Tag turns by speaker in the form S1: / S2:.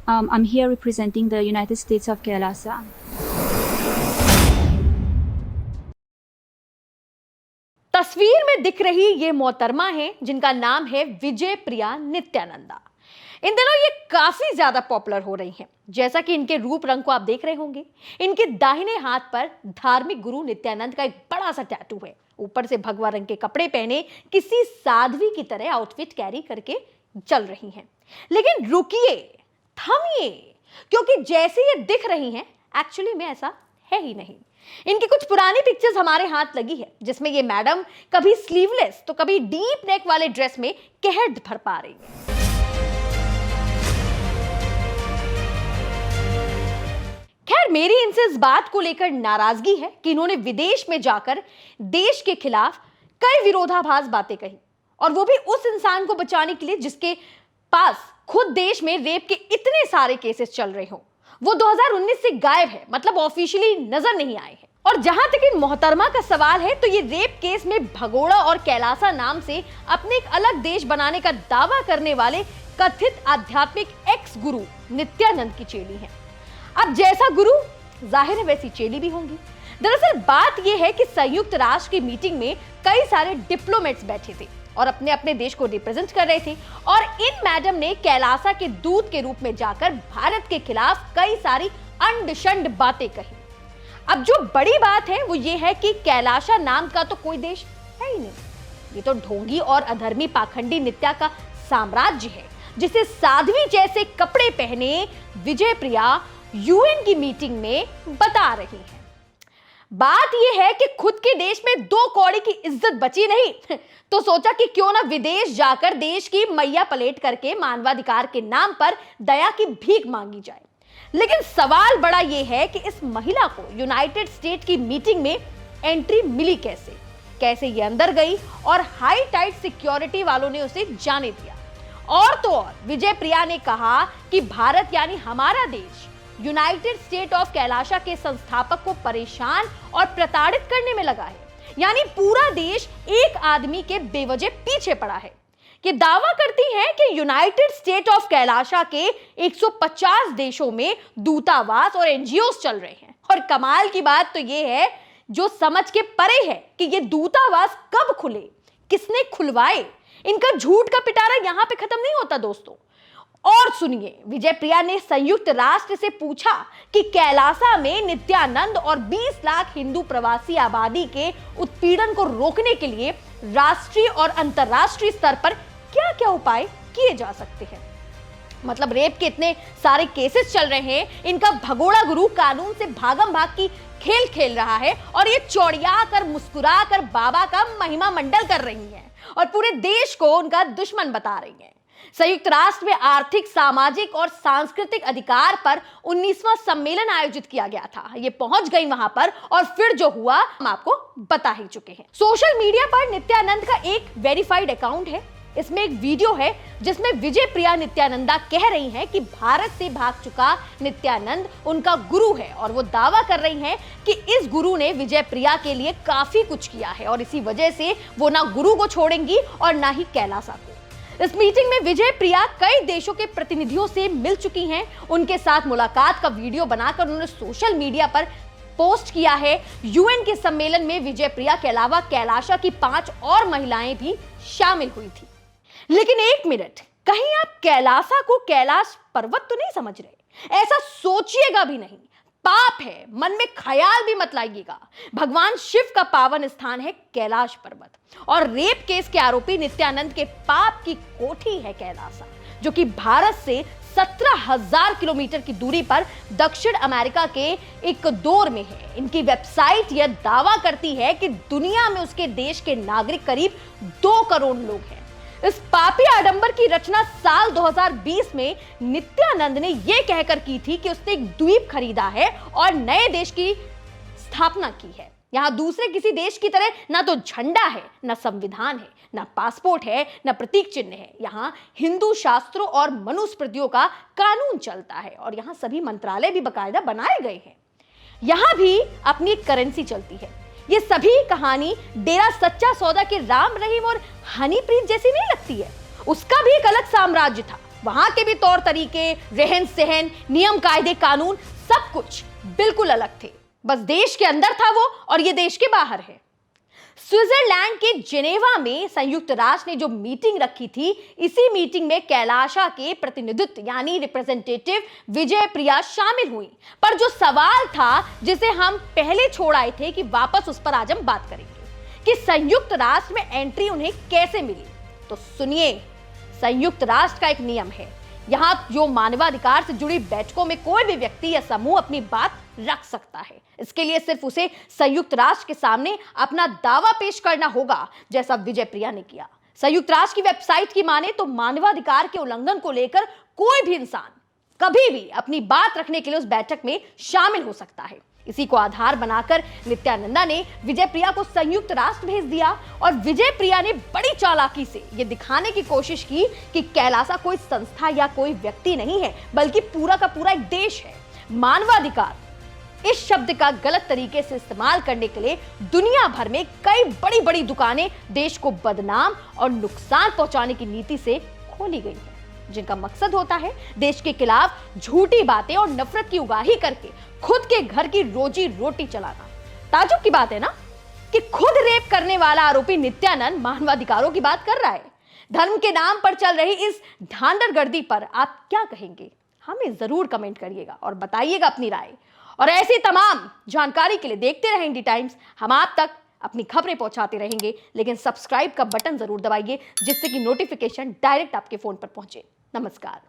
S1: I'm here representing the United States of Kailasa.
S2: तस्वीर में दिख रही ये मोहतरमा है जिनका नाम है विजय प्रिया नित्यानंदा। इन दिनों ये काफी ज्यादा पॉपुलर हो रही हैं। जैसा कि इनके रूप रंग को आप देख रहे होंगे, इनके दाहिने हाथ पर धार्मिक गुरु नित्यानंद का एक बड़ा सा टैटू है। ऊपर से भगवा रंग के कपड़े पहने किसी साध्वी की तरह आउटफिट कैरी करके चल रही हैं। लेकिन रुकिए, थमिए, क्योंकि जैसे ये दिख रही हैं एक्चुअली में ऐसा है ही नहीं। इनकी कुछ पुरानी पिक्चर्स हमारे हाथ लगी है जिसमें ये मैडम कभी स्लीवलेस तो कभी डीप नेक वाले ड्रेस में कहर भर पा रही है। खैर, मेरी इनसे इस बात को लेकर नाराजगी है कि इन्होंने विदेश में जाकर देश के खिलाफ कई विरोधाभास बातें कही, और वो भी उस इंसान को बचाने के लिए जिसके पास खुद देश में रेप के इतने सारे केसेस चल रहे हो। वो 2019 से गायब है, मतलब ऑफिशियली नजर नहीं आए हैं। और जहां तक इन मोहतरमा का सवाल है तो ये रेप केस में भगोड़ा और कैलासा नाम से अपने एक अलग देश बनाने का दावा करने वाले कथित आध्यात्मिक एक्स गुरु नित्यानंद की चेली हैं। अब जैसा गुरु जाहिर है वैसी चेली भी होंगी। दरअसल बात यह है कि संयुक्त राष्ट्र की मीटिंग में कई सारे डिप्लोमेट्स बैठे थे और अपने अपने देश को रिप्रेजेंट कर रहे थे, और इन मैडम ने कैलासा के दूत के रूप में जाकर भारत के खिलाफ कई सारी अंड-शंड बातें कही। अब जो बड़ी बात है वो ये है कि कैलासा नाम का तो कोई देश है ही नहीं। ये तो ढोंगी और अधर्मी पाखंडी नित्या का साम्राज्य है जिसे साध्वी जैसे कपड़े पहने विजय प्रिया यूएन की मीटिंग में बता रही है। बात यह है कि खुद के देश में 2 कौड़ी की इज्जत बची नहीं तो सोचा कि क्यों ना विदेश जाकर देश की मैया पलेट करके मानवाधिकार के नाम पर दया की भीख मांगी जाए। लेकिन सवाल बड़ा यह है कि इस महिला को यूनाइटेड स्टेट की मीटिंग में एंट्री मिली कैसे ये अंदर गई, और हाई टाइट सिक्योरिटी वालों ने उसे जाने दिया। और तो और विजय प्रिया ने कहा कि भारत यानी हमारा देश यूनाइटेड स्टेट ऑफ कैलासा के संस्थापक को परेशान और प्रताड़ित करने में लगा है, यानी पूरा देश एक आदमी के बेवजह पीछे पड़ा है। ये दावा करती हैं कि यूनाइटेड स्टेट ऑफ कैलासा के 150 देशों में दूतावास और एनजीओस चल रहे हैं। और कमाल की बात तो ये है, जो समझ के परे है कि ये दूतावास कब खुले, किसने खुलवाए। इनका झूठ का पिटारा यहां पे खत्म नहीं होता दोस्तों। और सुनिए, विजय प्रिया ने संयुक्त राष्ट्र से पूछा कि कैलासा में नित्यानंद और 20 लाख हिंदू प्रवासी आबादी के उत्पीड़न को रोकने के लिए राष्ट्रीय और अंतर्राष्ट्रीय स्तर पर क्या-क्या उपाय किए जा सकते हैं। मतलब रेप के इतने सारे केसेस चल रहे हैं, इनका भगोड़ा गुरु कानून से भागम भाग की खेल खेल रहा है, और ये चौड़िया कर मुस्कुरा कर बाबा का महिमा मंडल कर रही हैं और पूरे देश को उनका दुश्मन बता रही हैं। संयुक्त राष्ट्र में आर्थिक, सामाजिक और सांस्कृतिक अधिकार पर 19वां सम्मेलन आयोजित किया गया था। ये पहुंच गई वहां पर, और फिर जो हुआ हम आपको बता ही चुके हैं। सोशल मीडिया पर नित्यानंद का एक वेरीफाइड अकाउंट है। इसमें एक वीडियो है जिसमें विजय प्रिया नित्यानंदा कह रही हैं कि भारत से भाग चुका नित्यानंद उनका गुरु है, और वो दावा कर रही हैं कि इस गुरु ने विजय प्रिया के लिए काफी कुछ किया है, और इसी वजह से वो ना गुरु को छोड़ेंगी और ना ही कैलासा को। इस मीटिंग में विजय प्रिया कई देशों के प्रतिनिधियों से मिल चुकी हैं। उनके साथ मुलाकात का वीडियो बनाकर उन्होंने सोशल मीडिया पर पोस्ट किया है। यूएन के सम्मेलन में विजय प्रिया के अलावा कैलासा की 5 और महिलाएं भी शामिल हुई थी। लेकिन एक मिनट, कहीं आप कैलासा को कैलाश पर्वत तो नहीं समझ रहे? ऐसा सोचिएगा भी नहीं, पाप है, मन में ख्याल भी मत लाइएगा। भगवान शिव का पावन स्थान है कैलाश पर्वत, और रेप केस के आरोपी नित्यानंद के पाप की कोठी है कैलासा, जो कि भारत से 17,000 किलोमीटर की दूरी पर दक्षिण अमेरिका के इक्वाडोर में है। इनकी वेबसाइट यह दावा करती है कि दुनिया में उसके देश के नागरिक करीब 2 करोड़ लोग हैं। इस पापी आडंबर की रचना साल 2020 में नित्यानंद ने यह कहकर की थी कि उसने एक द्वीप खरीदा है और नए देश की स्थापना की है। यहां दूसरे किसी देश की तरह ना तो झंडा है, ना संविधान है, ना पासपोर्ट है, ना प्रतीक चिन्ह है। यहां हिंदू शास्त्रों और मनुस्मृतियों का कानून चलता है, और यहां सभी मंत्रालय भी बाकायदा बनाए गए हैं। यहां भी अपनी एक करेंसी चलती है। ये सभी कहानी डेरा सच्चा सौदा के राम रहीम और हनीप्रीत जैसी नहीं लगती है। उसका भी एक अलग साम्राज्य था, वहां के भी तौर तरीके, रहन सहन, नियम कायदे कानून सब कुछ बिल्कुल अलग थे। बस देश के अंदर था वो और ये देश के बाहर है। स्विट्जरलैंड के जेनेवा में संयुक्त राष्ट्र ने जो मीटिंग रखी थी, इसी मीटिंग में कैलाशा के प्रतिनिधित्व यानी रिप्रेजेंटेटिव विजय प्रिया शामिल हुई। पर जो सवाल था जिसे हम पहले छोड़ आए थे कि वापस उस पर आज हम बात करेंगे कि संयुक्त राष्ट्र में एंट्री उन्हें कैसे मिली। तो सुनिए, संयुक्त राष्ट्र का एक नियम है, यहां जो मानवाधिकार से जुड़ी बैठकों में कोई भी व्यक्ति या समूह अपनी बात रख सकता है। इसके लिए सिर्फ उसे संयुक्त राष्ट्र के सामने अपना दावा पेश करना होगा, जैसा विजय प्रिया ने किया। संयुक्त राष्ट्र की वेबसाइट की माने तो मानवाधिकार के उल्लंघन को लेकर कोई भी इंसान कभी भी अपनी बात रखने के लिए उस बैठक में शामिल हो सकता है। इसी को आधार बनाकर नित्यानंदा ने विजय प्रिया को संयुक्त राष्ट्र भेज दिया और विजय प्रिया ने बड़ी चालाकी से यह दिखाने की कोशिश की कि कैलासा कोई संस्था या कोई व्यक्ति नहीं है, बल्कि पूरा का पूरा एक देश है। मानवाधिकार इस शब्द का गलत तरीके से इस्तेमाल करने के लिए दुनिया भर में कई बड़ी बड़ी दुकानें देश को बदनाम और नुकसान पहुंचाने की नीति से खोली गई है, जिनका मकसद होता है देश के खिलाफ झूठी बातें और नफरत की उगाही करके खुद के घर की रोजी रोटी चलाना। ताज्जुब की बात है ना कि खुद रेप करने वाला आरोपी नित्यानंद मानवाधिकारों की बात कर रहा है। धर्म के नाम पर चल रही इस धांधरगर्दी पर आप क्या कहेंगे? हमें जरूर कमेंट करिएगा और बताइएगा अपनी राय। और ऐसी तमाम जानकारी के लिए देखते रहें इंडी टाइम्स। हम आप तक अपनी खबरें पहुंचाते रहेंगे, लेकिन सब्सक्राइब का बटन जरूर दबाइए जिससे कि नोटिफिकेशन डायरेक्ट आपके फोन पर पहुंचे। नमस्कार।